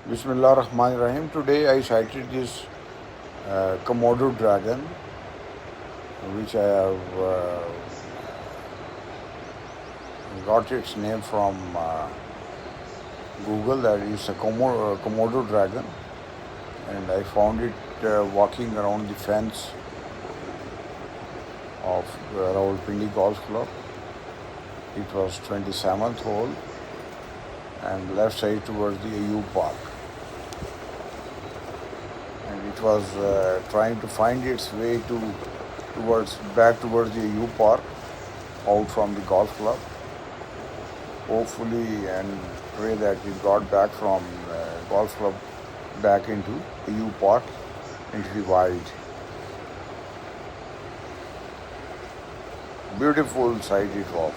Bismillah Rahman Rahim. Today I sighted this Komodo Dragon, which I have got its name from Google. That is a Komodo Dragon, and I found it walking around the fence of Rawalpindi Golf Club. It was 27th hole and left side towards the AU Park. And it was trying to find its way back towards the AU Park, out from the golf club. Hopefully, and pray that it got back from golf club back into AU Park, into the wild. Beautiful sight it was.